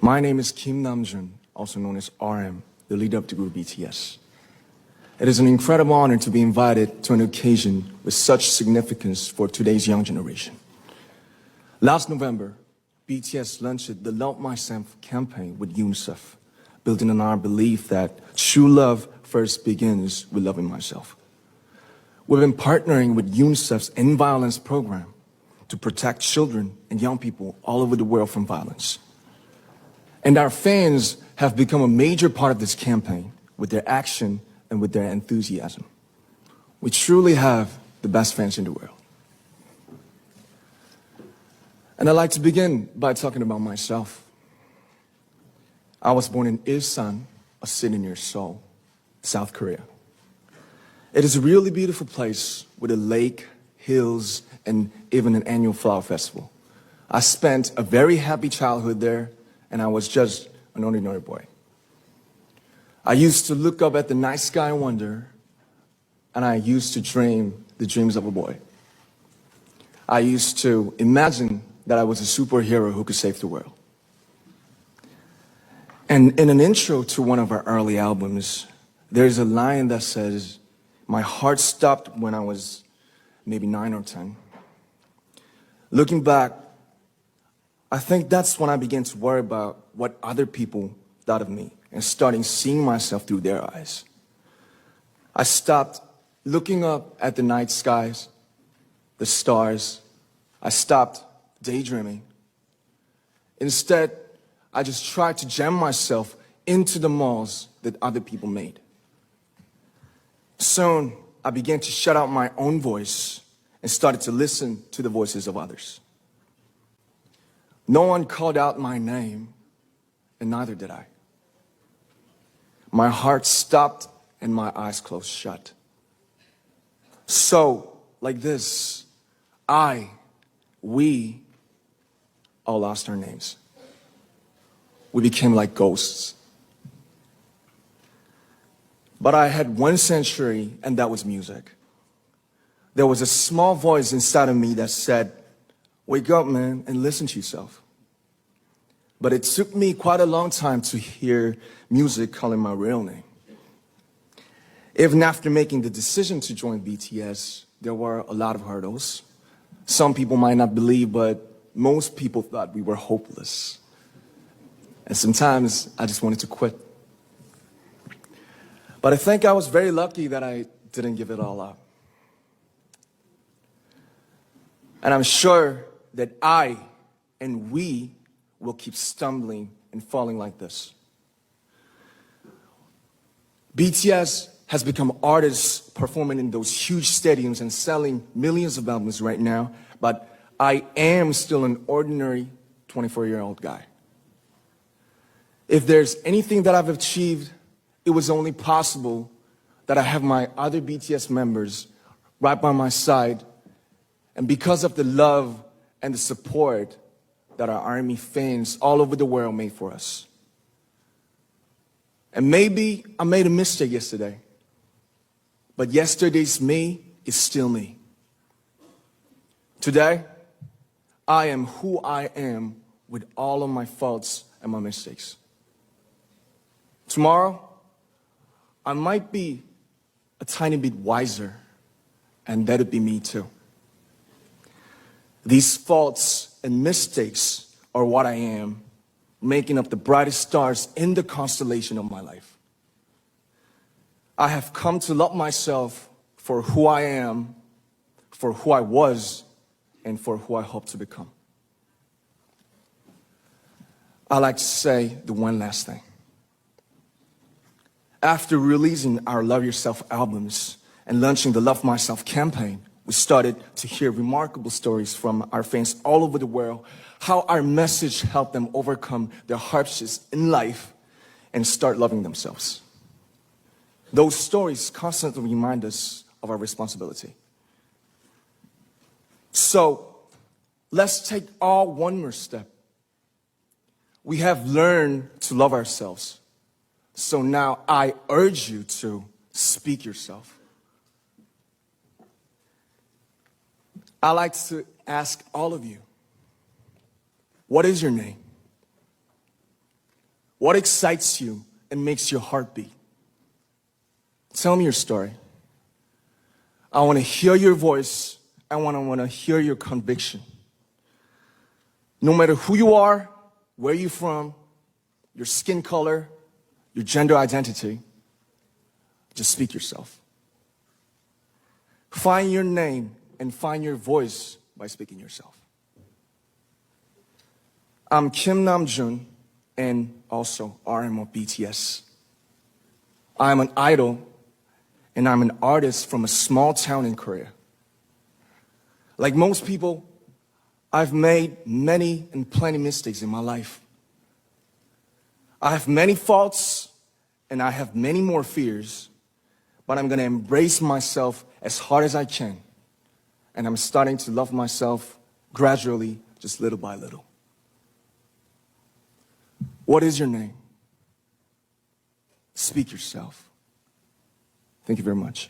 My name is Kim Namjoon, also known as RM, the leader of the group BTS. It is an incredible honor to be invited to an occasion with such significance for today's young generation. Last November, BTS launched the Love Myself campaign with UNICEF, building on our belief that true love first begins with loving myself. We've been partnering with UNICEF's End Violence program to protect children and young people all over the world from violence. And our fans have become a major part of this campaign with their action and with their enthusiasm. We truly have the best fans in the world. And I'd like to begin by talking about myself. I was born in Ilsan, a city near Seoul, South Korea. It is a really beautiful place with a lake, hills, and even an annual flower festival. I spent a very happy childhood there, and I was just an ordinary boy. I used to look up at the night sky and wonder, and I used to dream the dreams of a boy. I used to imagine that I was a superhero who could save the world. And in an intro to one of our early albums, there's a line that says, "My heart stopped when I was maybe 9 or 10. Looking back, I think that's when I began to worry about what other people thought of me and starting seeing myself through their eyes. I stopped looking up at the night skies, the stars. I stopped daydreaming. Instead, I just tried to jam myself into the malls that other people made. Soon, I began to shut out my own voice and started to listen to the voices of others. No one called out my name, and neither did I. My heart stopped and my eyes closed shut. So, like this, we all lost our names. We became like ghosts. But I had one sanctuary, and that was music. There was a small voice inside of me that said, "Wake up, man, and listen to yourself." But it took me quite a long time to hear music calling my real name. Even after making the decision to join BTS, there were a lot of hurdles. Some people might not believe, but most people thought we were hopeless. And sometimes I just wanted to quit. But I think I was very lucky that I didn't give it all up. And I'm sure that I and we will keep stumbling and falling like this. BTS has become artists performing in those huge stadiums and selling millions of albums right now, but I am still an ordinary 24-year-old guy. If there's anything that I've achieved, it was only possible that I have my other BTS members right by my side, and because of the love and the support that our ARMY fans all over the world made for us. And maybe I made a mistake yesterday, but yesterday's me is still me. Today, I am who I am with all of my faults and my mistakes. Tomorrow, I might be a tiny bit wiser, and that'd be me too. These faults and mistakes are what I am, making up the brightest stars in the constellation of my life. I have come to love myself for who I am, for who I was, and for who I hope to become. I like to say the one last thing. After releasing our Love Yourself albums and launching the Love Myself campaign, we started to hear remarkable stories from our fans all over the world, how our message helped them overcome their hardships in life and start loving themselves. Those stories constantly remind us of our responsibility. So, let's take all one more step. We have learned to love ourselves. So now I urge you to speak yourself. I like to ask all of you, what is your name? What excites you and makes your heart beat? Tell me your story. I want to hear your voice. I want to hear your conviction. No matter who you are, where you're from, your skin color, your gender identity, just speak yourself. Find your name and find your voice by speaking yourself. I'm Kim Namjoon and also RM of BTS. I'm an idol and I'm an artist from a small town in Korea. Like most people, I've made many and plenty mistakes in my life. I have many faults and I have many more fears, but I'm gonna embrace myself as hard as I can. And I'm starting to love myself gradually, just little by little. What is your name? Speak yourself. Thank you very much.